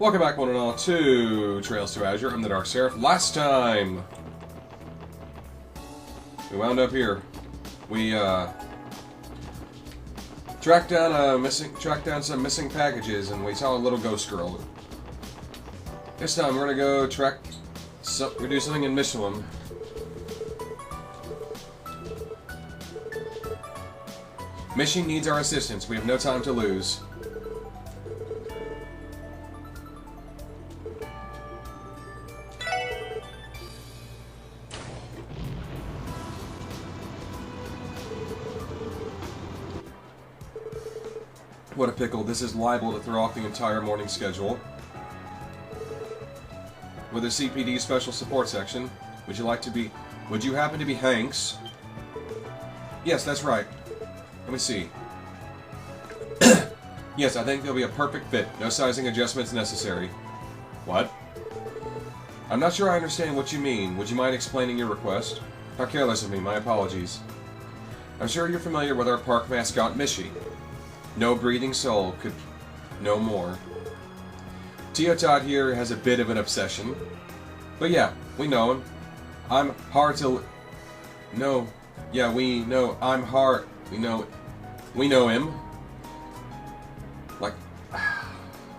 Welcome back, one and all, to Trails to Azure. I'm the TheDarkSeraph. Last time, we wound up here. We tracked down some missing packages, and we saw a little ghost girl. This time, we're gonna go do something in Mishey. Mishey needs our assistance. We have no time to lose. What a pickle. This is liable to throw off the entire morning schedule. With a CPD special support section, would you happen to be Hanks? Yes, that's right. Let me see. Yes, I think they'll be a perfect fit. No sizing adjustments necessary. What? I'm not sure I understand what you mean. Would you mind explaining your request? How careless of me. My apologies. I'm sure you're familiar with our park mascot, Mishey. No breathing soul could know more. Tio Todd here has a bit of an obsession. But yeah, we know him. I'm hard to... No. Yeah, we know. I'm hard... We know him. Like...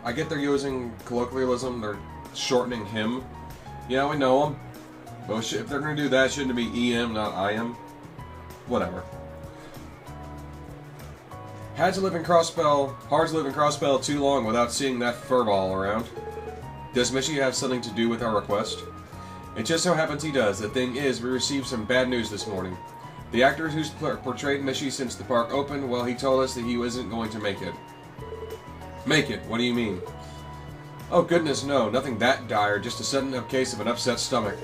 I get they're using colloquialism. They're shortening him. Yeah, we know him. But if they're going to do that, shouldn't it be EM, not IM? Whatever. Hard to live in Crosspell too long without seeing that furball around. Does Mishey have something to do with our request? It just so happens he does. The thing is, we received some bad news this morning. The actor who's portrayed Mishey since the park opened, well, he told us that he wasn't going to make it. Make it? What do you mean? Oh goodness, no. Nothing that dire, just a sudden case of an upset stomach.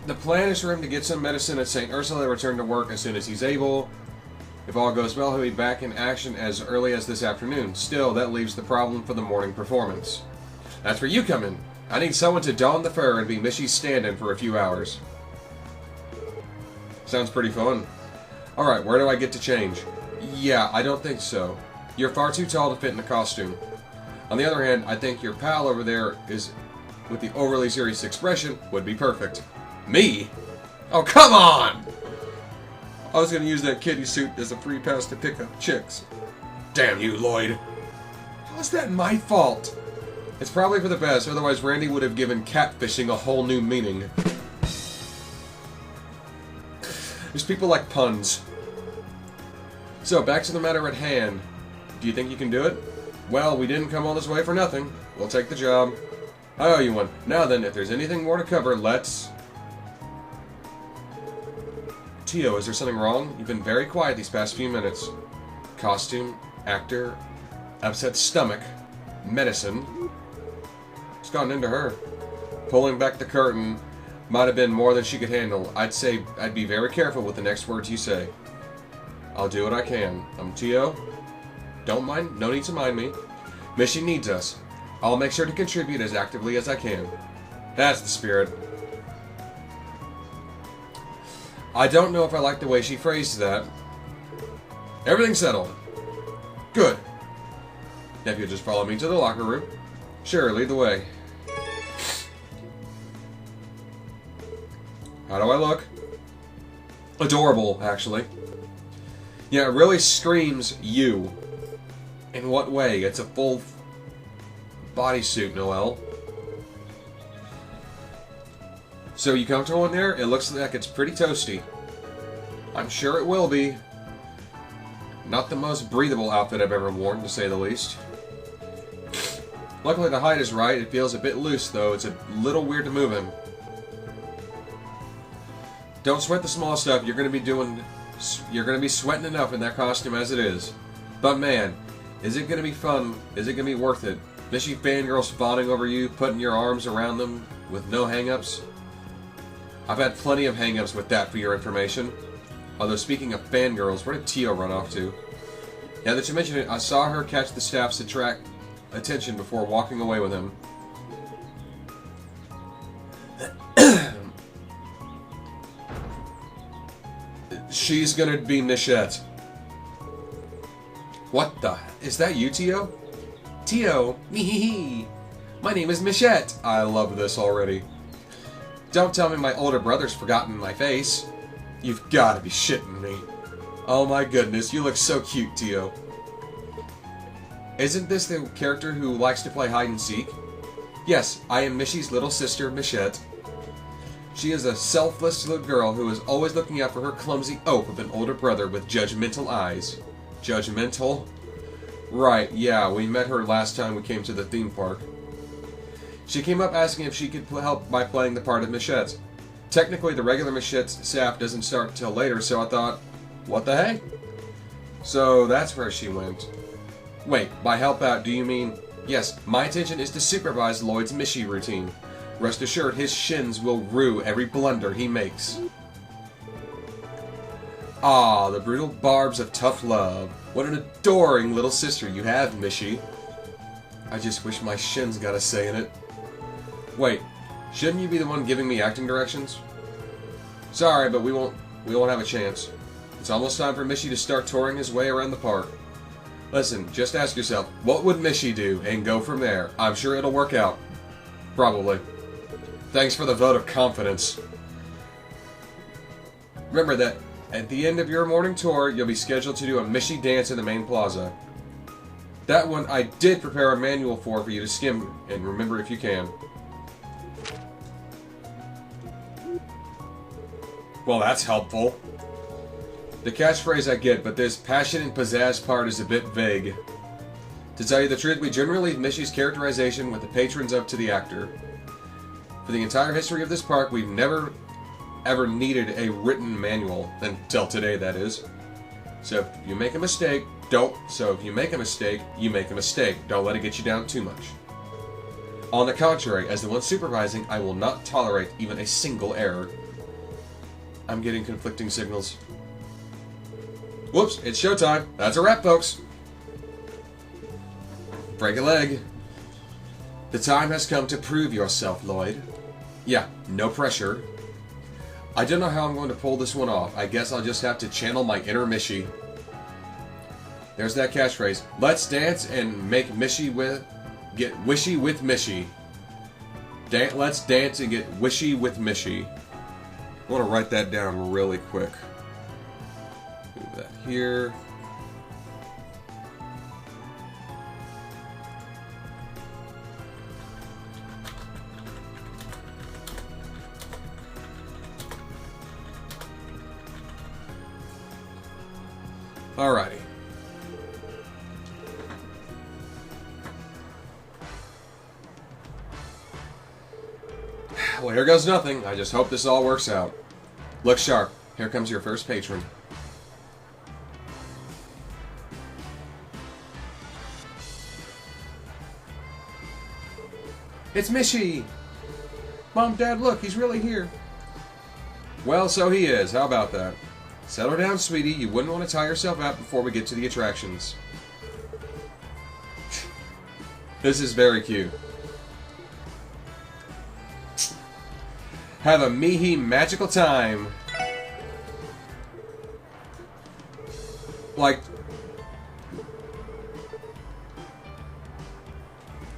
The plan is for him to get some medicine at St. Ursula and return to work as soon as he's able. If all goes well, he'll be back in action as early as this afternoon. Still, that leaves the problem for the morning performance. That's where you come in. I need someone to don the fur and be Mishey's stand-in for a few hours. Sounds pretty fun. Alright, where do I get to change? Yeah, I don't think so. You're far too tall to fit in the costume. On the other hand, I think your pal over there is, with the overly serious expression, would be perfect. Me? Oh, come on! I was going to use that kitty suit as a free pass to pick up chicks. Damn you, Lloyd. How's that my fault? It's probably for the best, otherwise Randy would have given catfishing a whole new meaning. There's people like puns. So, back to the matter at hand. Do you think you can do it? Well, we didn't come all this way for nothing. We'll take the job. I owe you one. Now then, if there's anything more to cover, let's... Tio, is there something wrong? You've been very quiet these past few minutes. Costume, actor, upset stomach, medicine. It's gotten into her. Pulling back the curtain might have been more than she could handle. I'd say I'd be very careful with the next words you say. I'll do what I can. I'm Tio. Don't mind, no need to mind me. Mishey needs us. I'll make sure to contribute as actively as I can. That's the spirit. I don't know if I like the way she phrased that. Everything settled. Good. Now if you'll just follow me to the locker room. Sure, lead the way. How do I look? Adorable, actually. Yeah, it really screams you. In what way? It's a full bodysuit, Noelle. So, you comfortable in there? It looks like it's pretty toasty. I'm sure it will be. Not the most breathable outfit I've ever worn, to say the least. Luckily the height is right. It feels a bit loose, though. It's a little weird to move him. Don't sweat the small stuff. You're going to be sweating enough in that costume as it is. But man, is it going to be fun? Is it going to be worth it? Mishey fangirls fawning over you, putting your arms around them with no hang-ups? I've had plenty of hang-ups with that, for your information. Although, speaking of fangirls, where did Tio run off to? Now that you mention it, I saw her catch the staff's attention before walking away with him. She's gonna be Nichette. What the... Is that you, Tio? Tio. Me. My name is Mishey. I love this already. Don't tell me my older brother's forgotten my face. You've got to be shitting me. Oh my goodness, you look so cute, Tio. Isn't this the character who likes to play hide and seek? Yes, I am Mishey's little sister, Mishey. She is a selfless little girl who is always looking out for her clumsy oaf of an older brother with judgmental eyes. Judgmental? Right, yeah, we met her last time we came to the theme park. She came up asking if she could help by playing the part of Mishey. Technically, the regular Mishey's SAF doesn't start until later, so I thought, what the heck? So that's where she went. Wait, by help out, do you mean... Yes, my intention is to supervise Lloyd's Mishey routine. Rest assured, his shins will rue every blunder he makes. Ah, the brutal barbs of tough love. What an adoring little sister you have, Mishey. I just wish my shins got a say in it. Wait, shouldn't you be the one giving me acting directions? Sorry, but we won't have a chance. It's almost time for Mishey to start touring his way around the park. Listen, just ask yourself, what would Mishey do, and go from there. I'm sure it'll work out. Probably. Thanks for the vote of confidence. Remember that at the end of your morning tour, you'll be scheduled to do a Mishey dance in the main plaza. That one I did prepare a manual for you to skim and remember if you can. Well, that's helpful. The catchphrase I get, but this passion and pizzazz part is a bit vague. To tell you the truth, we generally leave Mishey's characterization with the patrons up to the actor. For the entire history of this park, we've never ever needed a written manual. Until today, that is. So if you make a mistake, you make a mistake. Don't let it get you down too much. On the contrary, as the one supervising, I will not tolerate even a single error. I'm getting conflicting signals. Whoops, it's showtime. That's a wrap, folks. Break a leg. The time has come to prove yourself, Lloyd. Yeah, no pressure. I don't know how I'm going to pull this one off. I guess I'll just have to channel my inner Mishey. There's that catchphrase. Let's dance and make get wishy with Mishey. Let's dance and get wishy with Mishey. I want to write that down really quick. Move that here. Alrighty. Well, here goes nothing. I just hope this all works out. Look sharp. Here comes your first patron. It's Mishey! Mom, Dad, look, he's really here. Well, so he is. How about that? Settle down, sweetie. You wouldn't want to tie yourself out before we get to the attractions. This is very cute. Have a Mishey magical time. Like,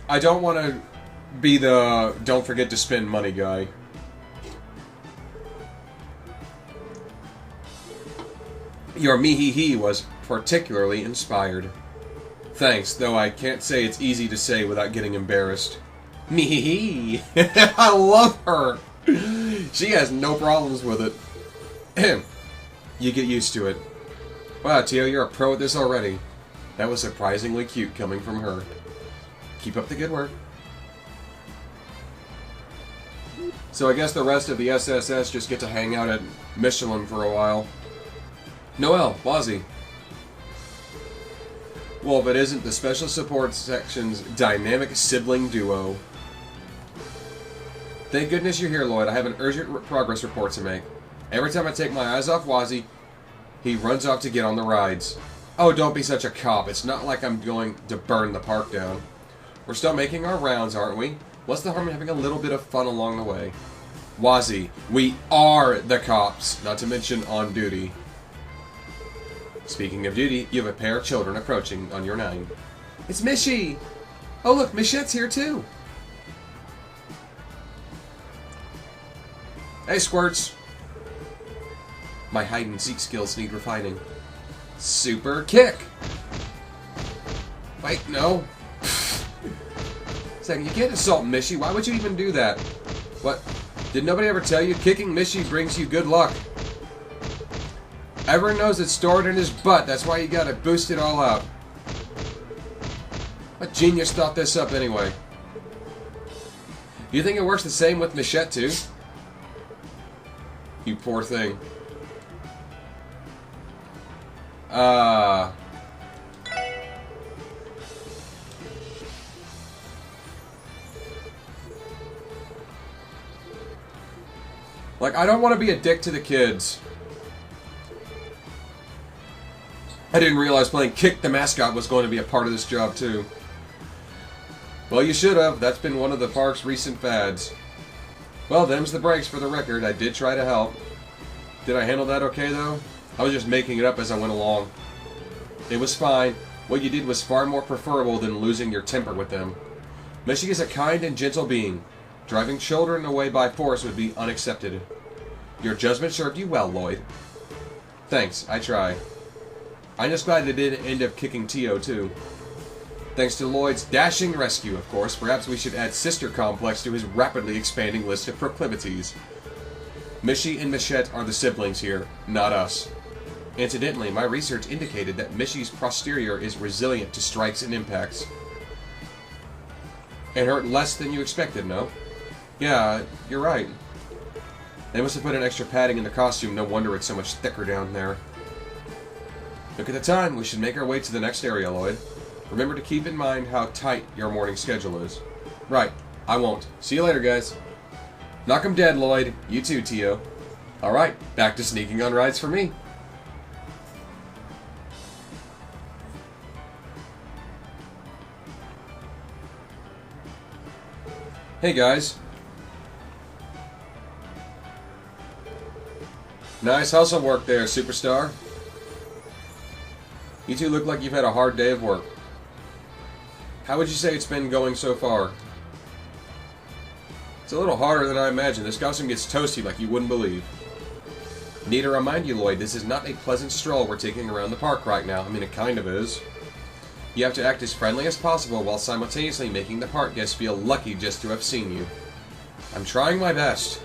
I don't want to be the don't forget to spend money guy. Your me-hee-hee was particularly inspired. Thanks, though I can't say it's easy to say without getting embarrassed. Me-hee-hee! I love her! She has no problems with it. You get used to it. Wow, Tio, you're a pro at this already. That was surprisingly cute coming from her. Keep up the good work. So I guess the rest of the SSS just get to hang out at Michelin for a while. Noelle, Wazzy. Well, if it isn't the Special Support Section's dynamic sibling duo. Thank goodness you're here, Lloyd. I have an urgent progress report to make. Every time I take my eyes off Wazzy, he runs off to get on the rides. Oh, don't be such a cop. It's not like I'm going to burn the park down. We're still making our rounds, aren't we? What's the harm in having a little bit of fun along the way? Wazzy, we are the cops, not to mention on duty. Speaking of duty, you have a pair of children approaching on your 9. It's Mishey! Oh look, Mishey's here too. Hey, Squirts. My hide-and-seek skills need refining. Super kick! Wait, no. Second, you can't assault Mishey. Why would you even do that? What? Did nobody ever tell you? Kicking Mishey brings you good luck. Everyone knows it's stored in his butt. That's why you gotta boost it all out. What genius thought this up anyway? Do you think it works the same with Mishey too? You poor thing. Like, I don't want to be a dick to the kids. I didn't realize playing Kick the Mascot was going to be a part of this job, too. Well, you should have. That's been one of the park's recent fads. Well, them's the breaks for the record. I did try to help. Did I handle that okay, though? I was just making it up as I went along. It was fine. What you did was far more preferable than losing your temper with them. Mishey is a kind and gentle being. Driving children away by force would be unaccepted. Your judgment served you well, Lloyd. Thanks, I try. I'm just glad they didn't end up kicking Tio, too. Thanks to Lloyd's dashing rescue, of course, perhaps we should add Sister Complex to his rapidly expanding list of proclivities. Mishey and Mishey are the siblings here, not us. Incidentally, my research indicated that Mishey's posterior is resilient to strikes and impacts. It hurt less than you expected, no? Yeah, you're right. They must have put an extra padding in the costume, no wonder it's so much thicker down there. Look at the time, we should make our way to the next area, Lloyd. Remember to keep in mind how tight your morning schedule is. Right, I won't. See you later, guys. Knock 'em dead, Lloyd. You too, Tio. Alright, back to sneaking on rides for me. Hey, guys. Nice hustle work there, superstar. You two look like you've had a hard day of work. How would you say it's been going so far? It's a little harder than I imagined. This costume gets toasty like you wouldn't believe. Need to remind you, Lloyd, this is not a pleasant stroll we're taking around the park right now. I mean, it kind of is. You have to act as friendly as possible while simultaneously making the park guests feel lucky just to have seen you. I'm trying my best.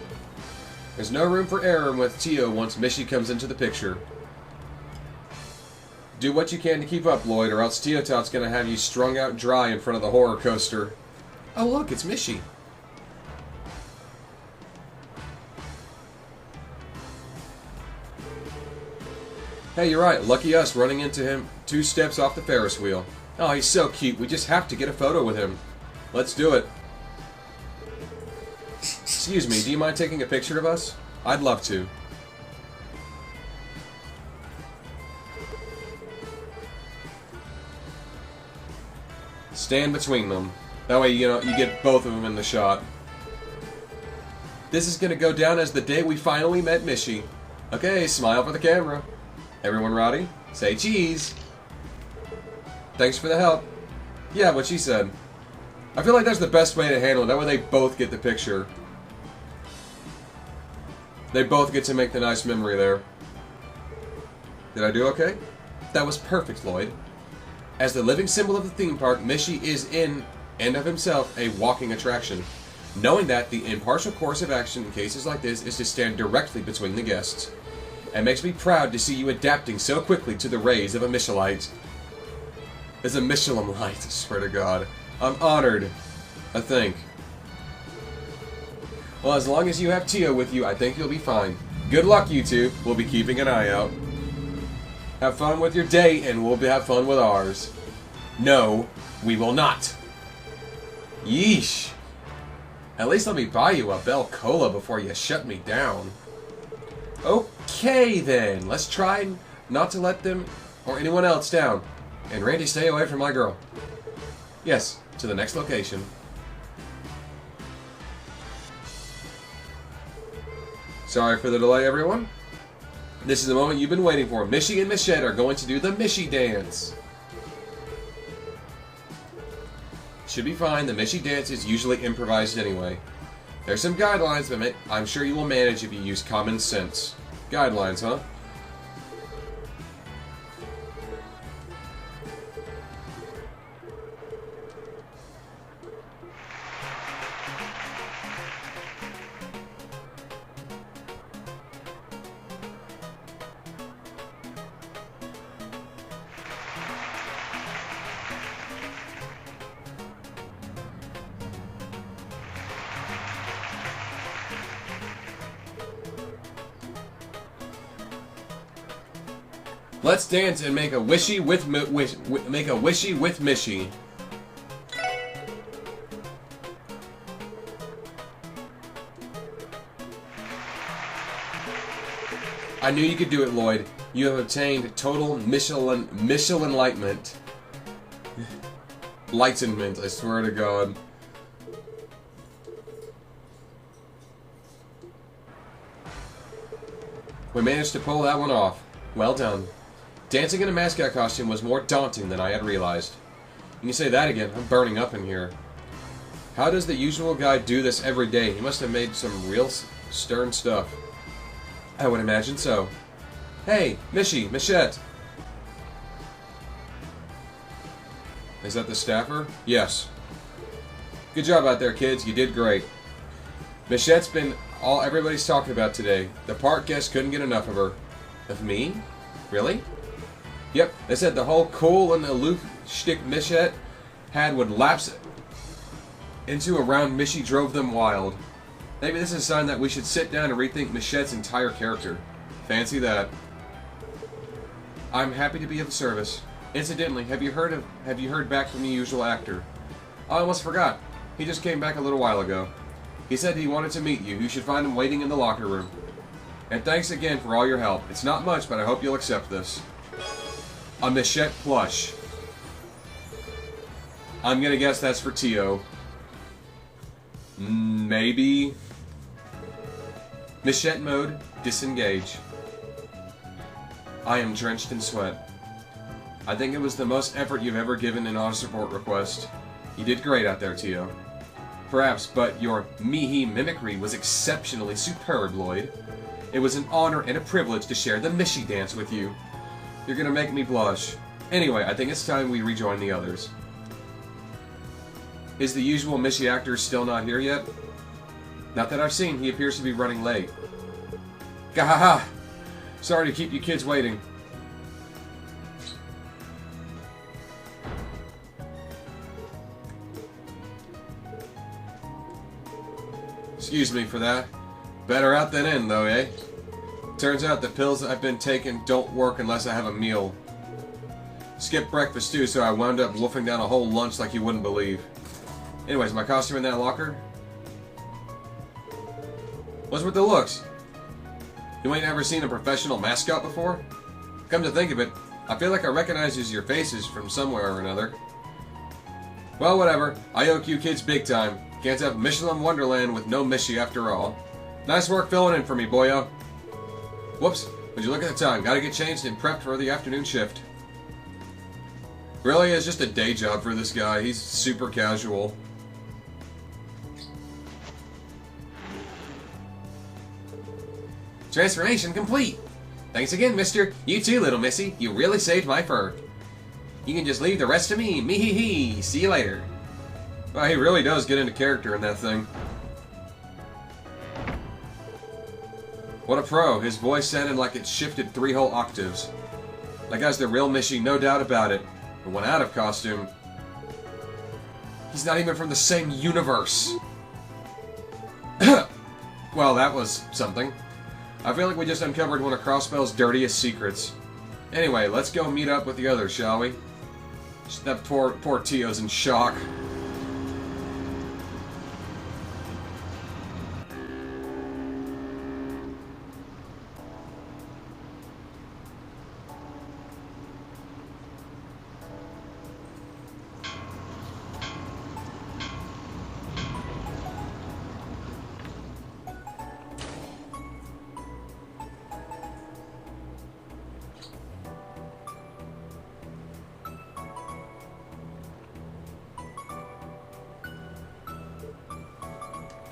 There's no room for error with Tio once Mishey comes into the picture. Do what you can to keep up, Lloyd, or else Tio Tot's gonna have you strung out dry in front of the horror coaster. Oh look, it's Mishey. Hey, you're right. Lucky us running into him 2 steps off the Ferris wheel. Oh, he's so cute. We just have to get a photo with him. Let's do it. Excuse me, do you mind taking a picture of us? I'd love to. Stand between them. That way, you know, you get both of them in the shot. This is gonna go down as the day we finally met Mishey. Okay, smile for the camera. Everyone ready? Say cheese. Thanks for the help. Yeah, what she said. I feel like that's the best way to handle it. That way they both get the picture. They both get to make the nice memory there. Did I do okay? That was perfect, Lloyd. As the living symbol of the theme park, Mishey is in and of himself a walking attraction. Knowing that, the impartial course of action in cases like this is to stand directly between the guests. It makes me proud to see you adapting so quickly to the rays of a Michelite. As a Michelin light, I swear to God. I'm honored. I think. Well, as long as you have Tio with you, I think you'll be fine. Good luck, you two. We'll be keeping an eye out. Have fun with your date, and we'll have fun with ours. No, we will not. Yeesh. At least let me buy you a Bell Cola before you shut me down. Okay, then. Let's try not to let them or anyone else down. And Randy, stay away from my girl. Yes, to the next location. Sorry for the delay, everyone. This is the moment you've been waiting for. Mishey and Mishey are going to do the Mishey dance. Should be fine. The Mishey dance is usually improvised anyway. There's some guidelines, but I'm sure you will manage if you use common sense. Guidelines, huh? Let's dance and make a wishy with Mishey. I knew you could do it, Lloyd. You have obtained total Michelin enlightenment. Enlightenment, I swear to God. We managed to pull that one off. Well done. Dancing in a mascot costume was more daunting than I had realized. You can say that again. I'm burning up in here. How does the usual guy do this every day? He must have made some real stern stuff. I would imagine so. Hey, Michette. Is that the staffer? Yes. Good job out there, kids. You did great. Michette's been all everybody's talking about today. The park guests couldn't get enough of her. Of me? Really? Yep, they said the whole cool and aloof shtick Michette had would lapse into around Mishey drove them wild. Maybe this is a sign that we should sit down and rethink Michette's entire character. Fancy that. I'm happy to be of service. Incidentally, have you heard back from the usual actor? Oh, I almost forgot. He just came back a little while ago. He said he wanted to meet you. You should find him waiting in the locker room. And thanks again for all your help. It's not much, but I hope you'll accept this. A Michette plush. I'm gonna guess that's for Tio. Maybe. Michette mode, disengage. I am drenched in sweat. I think it was the most effort you've ever given in auto support request. You did great out there, Tio. Perhaps, but your Mishey mimicry was exceptionally superb, Lloyd. It was an honor and a privilege to share the Mishey dance with you. You're gonna make me blush. Anyway, I think it's time we rejoin the others. Is the usual Mishey actor still not here yet? Not that I've seen. He appears to be running late. Gahaha! Sorry to keep you kids waiting. Excuse me for that. Better out than in, though, eh? Turns out the pills that I've been taking don't work unless I have a meal. Skipped breakfast, too, so I wound up wolfing down a whole lunch like you wouldn't believe. Anyways, my costume in that locker? What's with the looks? You ain't ever seen a professional mascot before? Come to think of it, I feel like I recognize your faces from somewhere or another. Well, whatever. I owe you kids big time. Can't have Michelin Wonderland with no Mishey after all. Nice work filling in for me, boyo. Whoops. Would you look at the time? Gotta get changed and prepped for the afternoon shift. Really is just a day job for this guy. He's super casual. Transformation complete! Thanks again, mister. You too, little missy. You really saved my fur. You can just leave the rest to me. Me-hee-hee. See you later. Well, he really does get into character in that thing. What a pro. His voice sounded like it shifted 3 whole octaves. That guy's the real Mishey, no doubt about it. But when out of costume, he's not even from the same universe. Well, that was something. I feel like we just uncovered one of Crossbell's dirtiest secrets. Anyway, let's go meet up with the others, shall we? That poor Tio's in shock.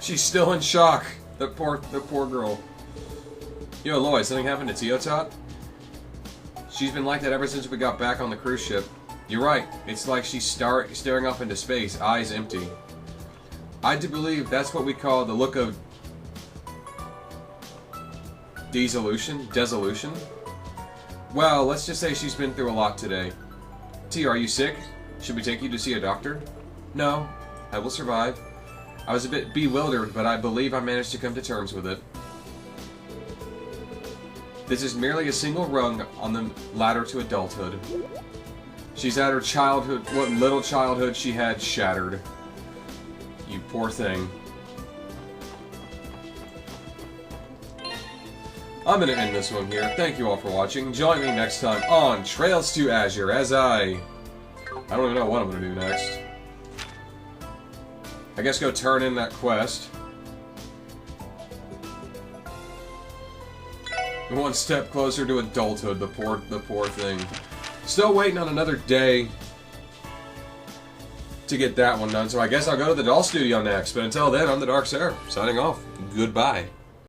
She's still in shock. The poor girl. Yo, Lloyd, something happened to Teotot? She's been like that ever since we got back on the cruise ship. You're right. It's like she's staring up into space, eyes empty. I do believe that's what we call the look of Desolution? Well, let's just say she's been through a lot today. T, are you sick? Should we take you to see a doctor? No, I will survive. I was a bit bewildered, but I believe I managed to come to terms with it. This is merely a single rung on the ladder to adulthood. She's had her childhood, what little childhood she had, shattered. You poor thing. I'm going to end this one here. Thank you all for watching. Join me next time on Trails to Azure as I don't even know what I'm going to do next. I guess go turn in that quest. One step closer to adulthood, the poor thing. Still waiting on another day to get that one done, so I guess I'll go to the Doll Studio next. But until then, I'm the Dark Seraph, signing off. Goodbye.